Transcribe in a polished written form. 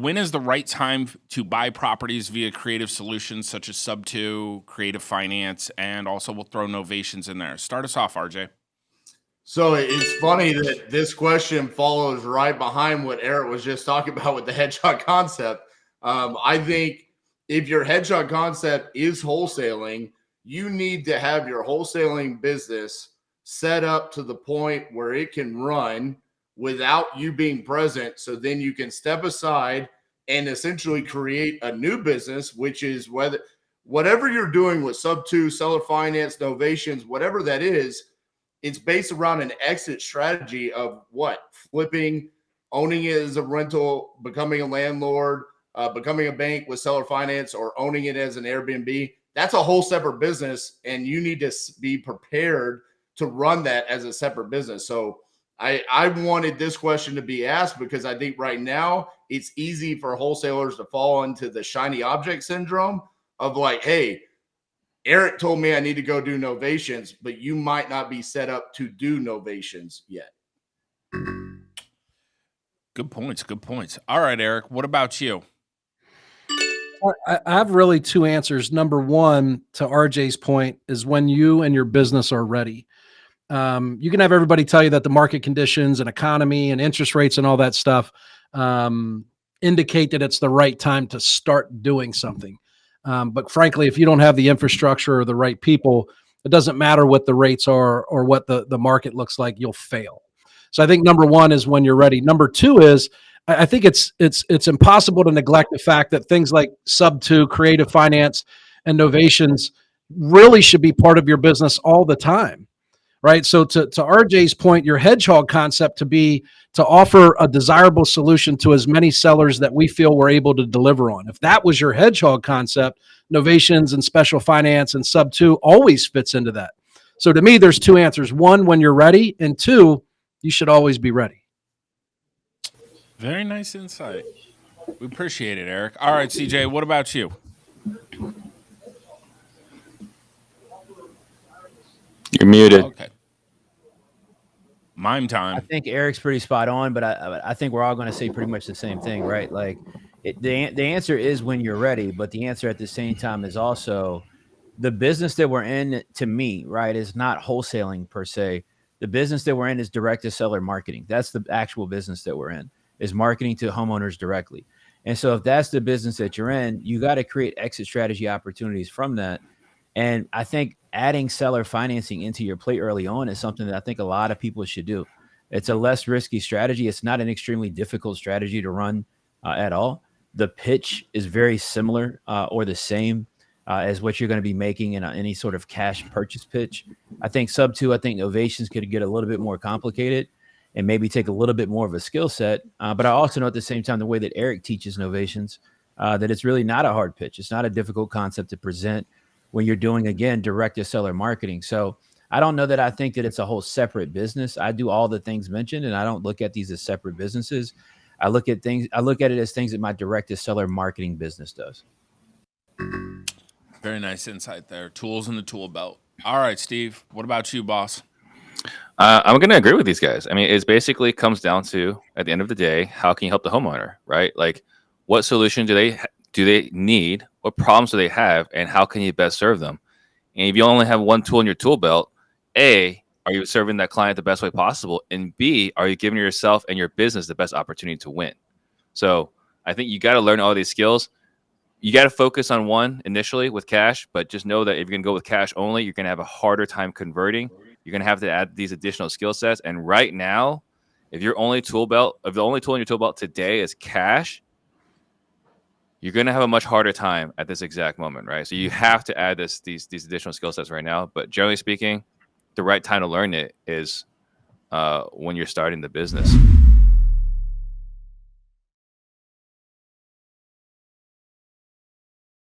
When is the right time to buy properties via creative solutions such as Sub2, Creative Finance, and also we'll throw Novations in there? Start us off, RJ. So it's funny that this question follows right behind what Eric was just talking about with the headshot concept. I think if your headshot concept is wholesaling, you need to have your wholesaling business set up to the point where it can run without you being present. So then you can step aside and essentially create a new business, which is whatever you're doing with Sub2, seller finance, novations, whatever that is, it's based around an exit strategy of what? Flipping, owning it as a rental, becoming a landlord, becoming a bank with seller finance, or owning it as an Airbnb. That's a whole separate business, and you need to be prepared to run that as a separate business. So I wanted this question to be asked because I think right now it's easy for wholesalers to fall into the shiny object syndrome of like, hey, Eric told me I need to go do novations, but you might not be set up to do novations yet. Good points. Good points. All right, Eric, what about you? I have really two answers. Number one, to RJ's point, is when you and your business are ready. You can have everybody tell you that the market conditions and economy and interest rates and all that stuff indicate that it's the right time to start doing something. But frankly, if you don't have the infrastructure or the right people, it doesn't matter what the rates are or what the market looks like, you'll fail. So I think number one is when you're ready. Number two is I think it's impossible to neglect the fact that things like Sub2, creative finance, and novations really should be part of your business all the time. Right. So to RJ's point, your hedgehog concept to offer a desirable solution to as many sellers that we feel we're able to deliver on. If that was your hedgehog concept, novations and special finance and Sub2 always fits into that. So to me, there's two answers. One, when you're ready, and two, you should always be ready. Very nice insight. We appreciate it, Eric. All right, CJ, what about you? You're muted. Okay. Mime time. I think Eric's pretty spot on, but I think we're all going to say pretty much the same thing, right? Like the answer is when you're ready, but the answer at the same time is also the business that we're in, to me, right, is not wholesaling per se. The business that we're in is direct to seller marketing. That's the actual business that we're in, is marketing to homeowners directly. And so if that's the business that you're in, you got to create exit strategy opportunities from that. And I think adding seller financing into your plate early on is something that I think a lot of people should do. It's a less risky strategy. It's not an extremely difficult strategy to run at all. The pitch is very similar or the same as what you're going to be making in any sort of cash purchase pitch. I think Sub2, I think Novations could get a little bit more complicated and maybe take a little bit more of a skill set. But I also know at the same time, the way that Eric teaches Novations, that it's really not a hard pitch. It's not a difficult concept to present when you're doing, again, direct to seller marketing. So I don't know that I think that it's a whole separate business. I do all the things mentioned, and I don't look at these as separate businesses. I look at it as things that my direct to seller marketing business does. Very nice insight there. Tools in the tool belt. All right, Steve, what about you, boss? I'm going to agree with these guys. I mean, it basically comes down to, at the end of the day, how can you help the homeowner, right? Like, what solution do they need? What problems do they have? And how can you best serve them? And if you only have one tool in your tool belt, A, are you serving that client the best way possible? And B, are you giving yourself and your business the best opportunity to win? So I think you got to learn all these skills. You got to focus on one initially with cash, but just know that if you're going to go with cash only, you're going to have a harder time converting. You're going to have to add these additional skill sets. And right now, if the only tool in your tool belt today is cash, you're going to have a much harder time at this exact moment, right? So you have to add these additional skill sets right now. But generally speaking, the right time to learn it is when you're starting the business.